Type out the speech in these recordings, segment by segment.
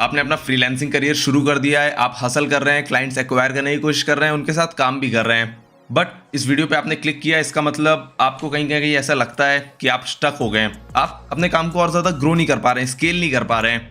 आपने अपना freelancing career शुरू कर दिया है, आप हसल कर रहे हैं, क्लाइंट्स एक्वायर करने की कोशिश कर रहे हैं, उनके साथ काम भी कर रहे हैं, बट इस वीडियो पे आपने क्लिक किया, इसका मतलब आपको कहीं ना कहीं ऐसा लगता है कि आप स्टक हो गए हैं, आप अपने काम को और ज़्यादा ग्रो नहीं कर पा रहे हैं, स्केल नहीं कर पा रहे हैं।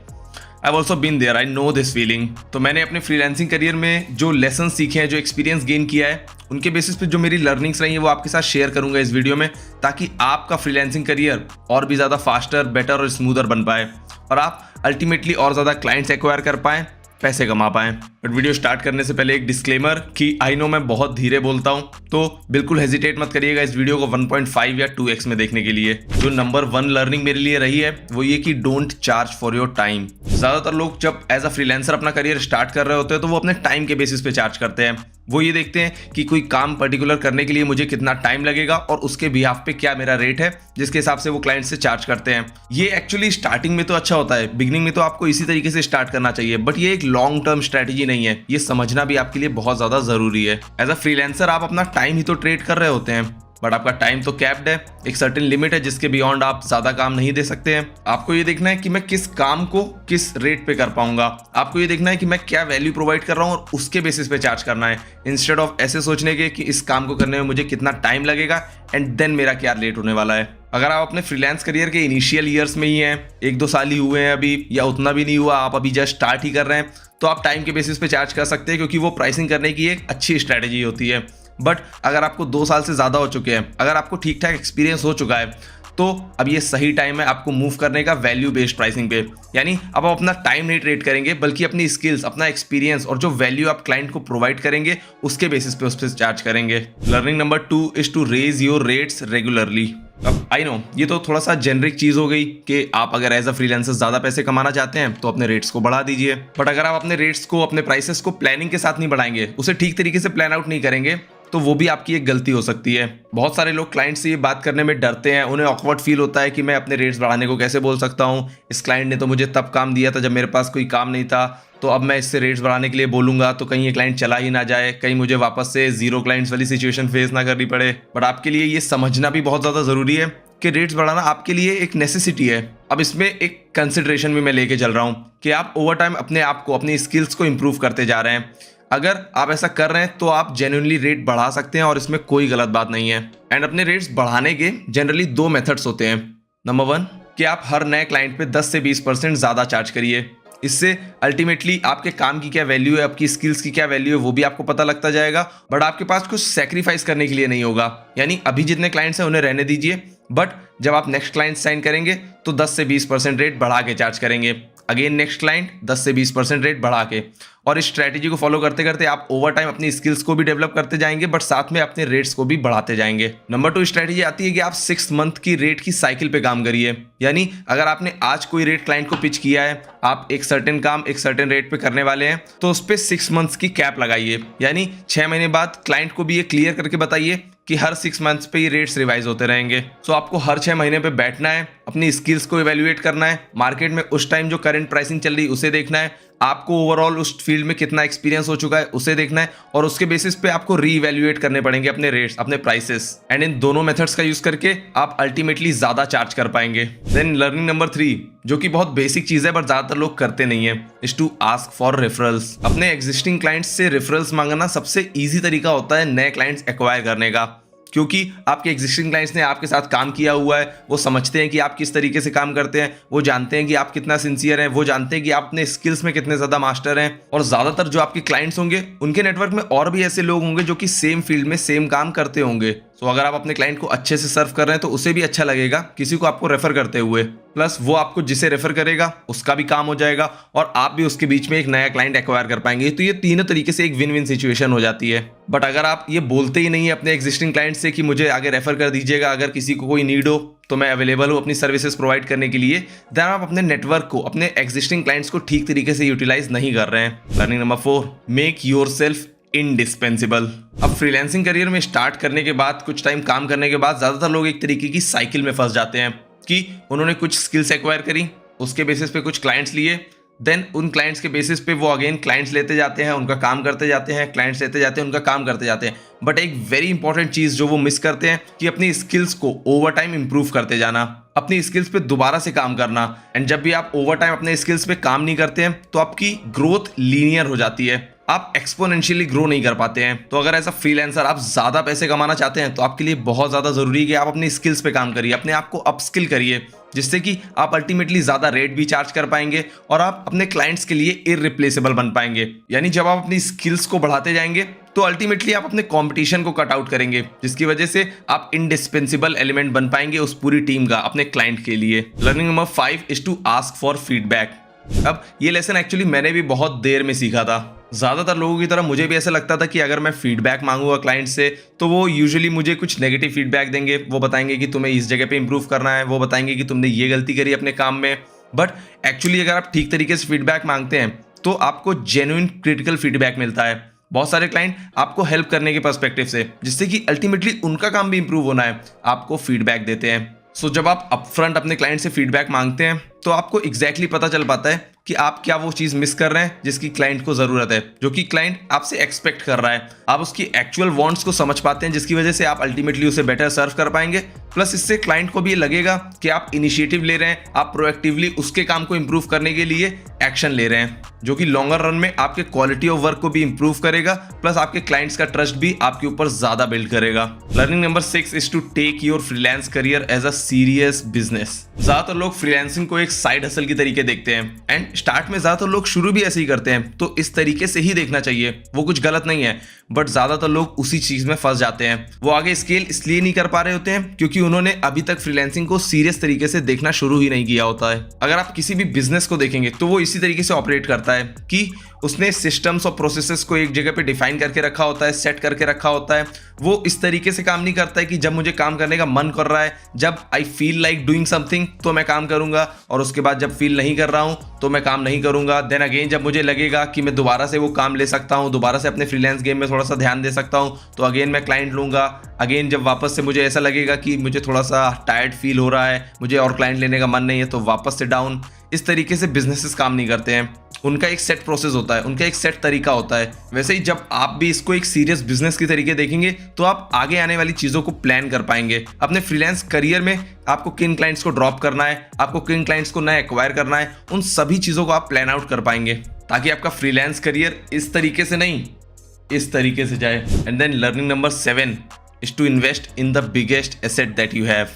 I also been there, I know this feeling. तो मैंने अपने फ्रीलांसिंग करियर में जो लेसन सीखे हैं, जो एक्सपीरियंस गेन किया है, उनके बेसिस पे जो मेरी लर्निंग्स रही है वो आपके साथ शेयर करूंगा इस वीडियो में, ताकि आपका फ्रीलांसिंग करियर और भी ज़्यादा फास्टर, बेटर और स्मूदर बन पाए और आप अल्टीमेटली और ज़्यादा क्लाइंट्स एक्वायर कर पाएँ, पैसे कमा पाएं। बट वीडियो स्टार्ट करने से पहले एक डिस्क्लेमर कि आई नो मैं बहुत धीरे बोलता हूं, तो बिल्कुल हेजिटेट मत करिएगा इस वीडियो को 1.5 या 2x में देखने के लिए। जो नंबर 1 लर्निंग मेरे लिए रही है वो ये कि don't charge for your time. ज़्यादातर लोग जब एज अ फ्रीलांसर अपना करियर स्टार्ट कर रहे होते हैं तो वो अपने टाइम के बेसिस पे चार्ज करते हैं। वो ये देखते हैं कि कोई काम पर्टिकुलर करने के लिए मुझे कितना टाइम लगेगा और उसके बिहाफ पे क्या मेरा रेट है, जिसके हिसाब से वो क्लाइंट से चार्ज करते हैं। ये एक्चुअली स्टार्टिंग में तो अच्छा होता है, बिगिनिंग में तो आपको इसी तरीके से स्टार्ट करना चाहिए, बट ये एक लॉन्ग टर्म स्ट्रेटेजी नहीं है। ये समझना भी आपके लिए बहुत ज़्यादा ज़रूरी है। एज अ फ्रीलांसर आप अपना टाइम ही तो ट्रेड कर रहे होते हैं, बट आपका टाइम तो कैप्ड है, एक सर्टेन लिमिट है जिसके बियॉन्ड आप ज्यादा काम नहीं दे सकते हैं। आपको ये देखना है कि मैं किस काम को किस रेट पे कर पाऊंगा, आपको ये देखना है कि मैं क्या वैल्यू प्रोवाइड कर रहा हूँ और उसके बेसिस पे चार्ज करना है, इंस्टेड ऑफ ऐसे सोचने के कि इस काम को करने में मुझे कितना टाइम लगेगा एंड देन मेरा क्या रेट होने वाला है। अगर आप अपने फ्रीलांस करियर के इनिशियल ईयर्स में ही हैं, 1-2 साल ही हुए हैं अभी, या उतना भी नहीं हुआ, आप अभी जस्ट स्टार्ट ही कर रहे हैं, तो आप टाइम के बेसिस पे चार्ज कर सकते हैं, क्योंकि वो प्राइसिंग करने की एक अच्छी स्ट्रैटेजी होती है। बट अगर आपको 2 साल से ज़्यादा हो चुके हैं, अगर आपको ठीक ठाक एक्सपीरियंस हो चुका है, तो अब ये सही टाइम है आपको मूव करने का वैल्यू बेस्ड प्राइसिंग पे। यानी अब आप अपना टाइम नहीं ट्रेड करेंगे, बल्कि अपनी स्किल्स, अपना एक्सपीरियंस और जो वैल्यू आप क्लाइंट को प्रोवाइड करेंगे उसके बेसिस पे उस पर चार्ज करेंगे। Learning number 2 is to raise your rates regularly. अब आई नो ये तो थोड़ा सा जेनरिक चीज हो गई कि आप अगर एज अ फ्रीलांसर ज्यादा पैसे कमाना चाहते हैं तो अपने रेट्स को बढ़ा दीजिए, बट अगर आप अपने रेट्स को, अपने प्राइसेस को प्लानिंग के साथ नहीं बढ़ाएंगे, उसे ठीक तरीके से प्लान आउट नहीं करेंगे, तो वो भी आपकी एक गलती हो सकती है। बहुत सारे लोग क्लाइंट से ये बात करने में डरते हैं, उन्हें ऑकवर्ड फील होता है कि मैं अपने रेट्स बढ़ाने को कैसे बोल सकता हूँ, इस क्लाइंट ने तो मुझे तब काम दिया था जब मेरे पास कोई काम नहीं था, तो अब मैं इससे रेट्स बढ़ाने के लिए बोलूंगा तो कहीं ये क्लाइंट चला ही ना जाए, कहीं मुझे वापस से 0 क्लाइंट्स वाली सिचुएशन फेस ना करनी पड़े। बट आपके लिए ये समझना भी बहुत ज़्यादा ज़रूरी है कि रेट्स बढ़ाना आपके लिए एक नेसेसिटी है। अब इसमें एक कंसिडरेशन भी मैं लेके चल रहा हूँ कि आप ओवर टाइम अपने आप को, अपनी स्किल्स को इंप्रूव करते जा रहे हैं। अगर आप ऐसा कर रहे हैं तो आप जेन्युइनली रेट बढ़ा सकते हैं और इसमें कोई गलत बात नहीं है। एंड अपने रेट्स बढ़ाने के जनरली 2 मेथड्स होते हैं। नंबर 1 कि आप हर नए क्लाइंट पे 10 से 20% ज़्यादा चार्ज करिए। इससे अल्टीमेटली आपके काम की क्या वैल्यू है, आपकी स्किल्स की क्या वैल्यू है, वो भी आपको पता लगता जाएगा, बट आपके पास कुछ सेक्रीफाइस करने के लिए नहीं होगा। यानी अभी जितने क्लाइंट्स हैं उन्हें रहने दीजिए, बट जब आप नेक्स्ट क्लाइंट साइन करेंगे तो 10 से 20% रेट बढ़ा के चार्ज करेंगे। अगेन नेक्स्ट क्लाइंट 10 से 20% रेट बढ़ा के, और इस स्ट्रैटेजी को फॉलो करते करते आप ओवर टाइम अपनी स्किल्स को भी डेवलप करते जाएंगे, बट साथ में अपने रेट्स को भी बढ़ाते जाएंगे। नंबर 2 स्ट्रैटेजी आती है कि आप 6 मंथ की रेट की साइकिल पे काम करिए। यानी अगर आपने आज कोई रेट क्लाइंट को पिच किया है, आप एक सर्टेन काम एक सर्टेन रेट पे करने वाले हैं, तो उस पर 6 मंथ्स की कैप लगाइए। यानी 6 महीने बाद क्लाइंट को भी ये क्लियर करके बताइए कि हर 6 मंथ्स पे ये रेट्स रिवाइज होते रहेंगे। सो आपको हर 6 महीने पे बैठना है, अपनी स्किल्स को इवेल्युएट करना है, मार्केट में उस टाइम जो करंट प्राइसिंग चल रही है उसे देखना है, आपको ओवरऑल उस फील्ड में कितना एक्सपीरियंस हो चुका है उसे देखना है, और उसके बेसिस पे आपको रीइवैल्यूएट करने पड़ेंगे अपने रेट्स, अपने प्राइसेस। एंड इन दोनों मेथड्स का यूज करके आप अल्टीमेटली ज्यादा चार्ज कर पाएंगे। देन लर्निंग नंबर 3, जो कि बहुत बेसिक चीज है बट ज्यादातर लोग करते नहीं है, is to ask for referrals. अपने एग्जिस्टिंग क्लाइंट्स से रेफरल्स मांगना सबसे ईजी तरीका होता है नए क्लाइंट्स एक्वायर करने का, क्योंकि आपके एग्जिस्टिंग क्लाइंट्स ने आपके साथ काम किया हुआ है, वो समझते हैं कि आप किस तरीके से काम करते हैं, वो जानते हैं कि आप कितना सिंसियर हैं, वो जानते हैं कि आप अपने स्किल्स में कितने ज़्यादा मास्टर हैं। और ज़्यादातर जो आपके क्लाइंट्स होंगे उनके नेटवर्क में और भी ऐसे लोग होंगे जो कि सेम फील्ड में सेम काम करते होंगे। तो अगर आप अपने क्लाइंट को अच्छे से सर्व कर रहे हैं तो उसे भी अच्छा लगेगा किसी को आपको रेफर करते हुए, प्लस वो आपको जिसे रेफर करेगा उसका भी काम हो जाएगा और आप भी उसके बीच में एक नया क्लाइंट एक्वायर कर पाएंगे। तो ये तीनों तरीके से एक विन विन सिचुएशन हो जाती है। बट अगर आप ये बोलते ही नहीं है अपने एग्जिस्टिंग क्लाइंट से कि मुझे आगे रेफर कर दीजिएगा, अगर किसी को कोई नीड हो तो मैं अवेलेबल हूँ अपनी सर्विसेज प्रोवाइड करने के लिए, देन आप अपने नेटवर्क को, अपने एग्जिस्टिंग क्लाइंट्स को ठीक तरीके से यूटिलाइज नहीं कर रहे हैं। Learning number 4, make yourself indispensable. अब फ्रीलांसिंग करियर में स्टार्ट करने के बाद, कुछ टाइम काम करने के बाद, ज़्यादातर लोग एक तरीके की साइकिल में फंस जाते हैं कि उन्होंने कुछ स्किल्स एक्वायर करी, उसके बेसिस पे कुछ क्लाइंट्स लिए, देन उन क्लाइंट्स के बेसिस पे वो अगेन क्लाइंट्स लेते जाते हैं, उनका काम करते जाते हैं, क्लाइंट्स लेते जाते हैं, उनका काम करते जाते हैं। बट एक वेरी इंपॉर्टेंट चीज़ जो वो मिस करते हैं कि अपनी स्किल्स को ओवर टाइम इंप्रूव करते जाना, अपनी स्किल्स पे दोबारा से काम करना। एंड जब भी आप ओवर टाइम अपने स्किल्स पे काम नहीं करते हैं तो आपकी ग्रोथ लीनियर हो जाती है, आप एक्सपोनेंशियली ग्रो नहीं कर पाते हैं। तो अगर एज अ फ्रीलांसर आप ज़्यादा पैसे कमाना चाहते हैं तो आपके लिए बहुत ज़्यादा ज़रूरी है कि आप अपनी स्किल्स पे काम करिए, अपने आप को अपस्किल करिए, जिससे कि आप अल्टीमेटली ज़्यादा रेट भी चार्ज कर पाएंगे और आप अपने क्लाइंट्स के लिए इररिप्लेसेबल बन पाएंगे। यानी जब आप अपनी स्किल्स को बढ़ाते जाएंगे तो अल्टीमेटली आप अपने कंपटीशन को कट आउट करेंगे, जिसकी वजह से आप इंडिस्पेंसिबल एलिमेंट बन पाएंगे उस पूरी टीम का अपने क्लाइंट के लिए। Learning number 5 is to ask for feedback. अब ये लेसन एक्चुअली मैंने भी बहुत देर में सीखा था। ज़्यादातर लोगों की तरह मुझे भी ऐसा लगता था कि अगर मैं फीडबैक मांगूंगा क्लाइंट से तो वो यूजुअली मुझे कुछ नेगेटिव फीडबैक देंगे। वो बताएंगे कि तुम्हें इस जगह पे इंप्रूव करना है, वो बताएंगे कि तुमने ये गलती करी अपने काम में। बट एक्चुअली अगर आप ठीक तरीके से फीडबैक मांगते हैं तो आपको जेन्युइन क्रिटिकल फीडबैक मिलता है। बहुत सारे क्लाइंट आपको हेल्प करने के पर्सपेक्टिव से, जिससे कि अल्टीमेटली उनका काम भी इंप्रूव होना है, आपको फीडबैक देते हैं। सो जब आप अपफ्रंट अपने क्लाइंट से फीडबैक मांगते हैं तो आपको एग्जैक्टली पता चल पाता है कि आप क्या वो चीज़ मिस कर रहे हैं जिसकी क्लाइंट को ज़रूरत है, जो कि क्लाइंट आपसे एक्सपेक्ट कर रहा है। आप उसकी एक्चुअल वांट्स को समझ पाते हैं, जिसकी वजह से आप अल्टीमेटली उसे बेटर सर्व कर पाएंगे। प्लस इससे क्लाइंट को भी ये लगेगा कि आप इनिशिएटिव ले रहे हैं, आप प्रोएक्टिवली उसके काम को इंप्रूव करने के लिए एक्शन ले रहे हैं, जो कि लॉन्गर रन में आपके क्वालिटी ऑफ वर्क को भी इंप्रूव करेगा, प्लस आपके क्लाइंट्स का ट्रस्ट भी आपके ऊपर ज़्यादा बिल्ड करेगा। Learning number 6 is to take your freelance career as a serious business. ज़्यादातर लोग फ्रीलांसिंग को एक साइड हसल की तरीके देखते हैं एंड स्टार्ट में ज़्यादातर लोग शुरू भी ऐसे ही करते हैं, तो इस तरीके से ही देखना चाहिए, वो कुछ गलत नहीं है। बट ज़्यादातर लोग उसी चीज़ में फंस जाते हैं। वो आगे स्केल इसलिए नहीं कर पा रहे होते हैं क्योंकि उन्होंने अभी तक फ्रीलांसिंग को सीरियस तरीके से देखना शुरू ही नहीं किया होता है। अगर आप किसी भी बिजनेस को देखेंगे तो वो इसी तरीके से ऑपरेट करता है कि उसने सिस्टम्स और प्रोसेसेस को एक जगह पे डिफाइन करके रखा होता है, सेट करके रखा होता है। वो इस तरीके से काम नहीं करता है कि जब मुझे काम करने का मन कर रहा है, जब I feel like doing something तो मैं काम करूंगा, और उसके बाद जब फील नहीं कर रहा हूं तो मैं काम नहीं करूंगा। देन अगेन जब मुझे लगेगा कि मैं दोबारा से वो काम ले सकता हूं, दोबारा से अपने फ्रीलांस गेम में थोड़ा सा ध्यान दे सकता हूं, तो अगेन मैं क्लाइंट लूंगा। अगेन जब वापस से मुझे ऐसा लगेगा कि मुझे थोड़ा सा टायर्ड फील हो रहा है, मुझे और क्लाइंट लेने का मन नहीं है, तो वापस से डाउन। इस तरीके से बिजनेसेस काम नहीं करते हैं। उनका एक सेट प्रोसेस होता है, उनका एक सेट तरीका होता है। वैसे ही जब आप भी इसको एक सीरियस बिजनेस के तरीके देखेंगे तो आप आगे आने वाली चीज़ों को प्लान कर पाएंगे। अपने फ्रीलांस करियर में आपको किन क्लाइंट्स को ड्रॉप करना है, आपको किन क्लाइंट्स को नया एक्वायर करना है, उन सभी चीज़ों को आप प्लान आउट कर पाएंगे, ताकि आपका फ्रीलांस करियर इस तरीके से नहीं, इस तरीके से जाए। And then learning number 7 is to invest in the biggest asset that you have,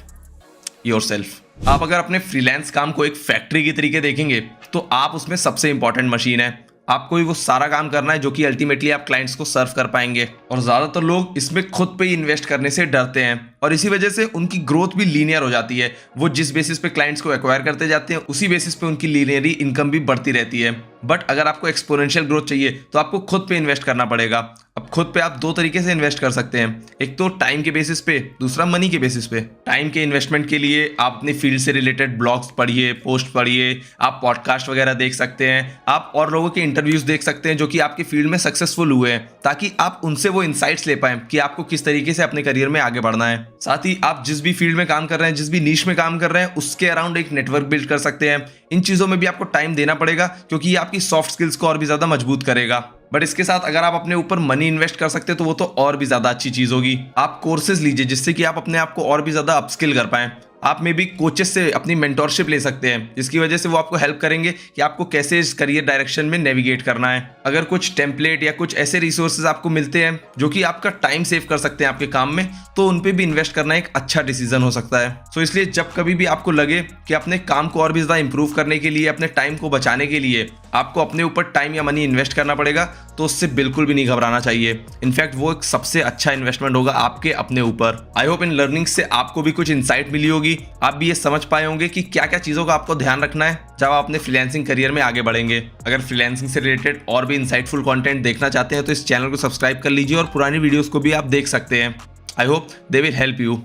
yourself. आप अगर अपने फ्रीलांस काम को एक फैक्ट्री के तरीके देखेंगे तो आप उसमें सबसे इंपॉर्टेंट मशीन है। आपको ही वो सारा काम करना है जो कि अल्टीमेटली आप क्लाइंट्स को सर्व कर पाएंगे। और ज़्यादातर लोग इसमें खुद पे ही इन्वेस्ट करने से डरते हैं और इसी वजह से उनकी ग्रोथ भी लीनियर हो जाती है। वो जिस बेसिस पे क्लाइंट्स को एक्वायर करते जाते हैं उसी बेसिस पे उनकी लीनियरी इनकम भी बढ़ती रहती है। बट अगर आपको एक्सपोनेंशियल ग्रोथ चाहिए तो आपको खुद पे इन्वेस्ट करना पड़ेगा। अब खुद पे आप दो तरीके से इन्वेस्ट कर सकते हैं, एक तो टाइम के बेसिस पे, दूसरा मनी के बेसिस पे। टाइम के इन्वेस्टमेंट के लिए आप अपनी फील्ड से रिलेटेड ब्लॉग्स पढ़िए, पोस्ट पढ़िए, आप पॉडकास्ट वगैरह देख सकते हैं, आप और लोगों के इंटरव्यूज देख सकते हैं जो कि आपकी फील्ड में सक्सेसफुल हुए हैं, ताकि आप उनसे वो इंसाइट्स ले पाएं कि आपको किस तरीके से अपने करियर में आगे बढ़ना है। साथ ही आप जिस भी फील्ड में काम कर रहे हैं, जिस भी नीश में काम कर रहे हैं, उसके अराउंड एक नेटवर्क बिल्ड कर सकते हैं। इन चीज़ों में भी आपको टाइम देना पड़ेगा क्योंकि ये आपकी सॉफ्ट स्किल्स को और भी ज़्यादा मजबूत करेगा। बट इसके साथ अगर आप अपने ऊपर मनी इन्वेस्ट कर सकते हैं तो वो तो और भी ज़्यादा अच्छी चीज़ होगी। आप कोर्सेज लीजिए जिससे कि आप अपने आप को और भी ज़्यादा अपस्किल कर पाएं। आप में भी कोचेस से अपनी मेंटोरशिप ले सकते हैं, जिसकी वजह से वो आपको हेल्प करेंगे कि आपको कैसे इस करियर डायरेक्शन में नेविगेट करना है। अगर कुछ टेम्पलेट या कुछ ऐसे रिसोर्सेज आपको मिलते हैं जो कि आपका टाइम सेव कर सकते हैं आपके काम में, तो उन पे भी इन्वेस्ट करना एक अच्छा डिसीजन हो सकता है। सो इसलिए जब कभी भी आपको लगे कि अपने काम को और भी ज़्यादा इंप्रूव करने के लिए, अपने टाइम को बचाने के लिए आपको अपने ऊपर टाइम या मनी इन्वेस्ट करना पड़ेगा, तो उससे बिल्कुल भी नहीं घबराना चाहिए। इनफैक्ट वो एक सबसे अच्छा इन्वेस्टमेंट होगा आपके अपने ऊपर। आई होप इन लर्निंग से आपको भी कुछ इंसाइट मिली होगी, आप भी ये समझ पाए होंगे कि क्या क्या चीज़ों का आपको ध्यान रखना है जब आप अपने फ्रीलांसिंग करियर में आगे बढ़ेंगे। अगर फ्रीलांसिंग से रिलेटेड और भी इंसाइटफुल कंटेंट देखना चाहते हैं तो इस चैनल को सब्सक्राइब कर लीजिए और पुरानी वीडियोस को भी आप देख सकते हैं। I hope they will help you.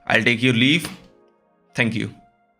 I take your leave. Thank you.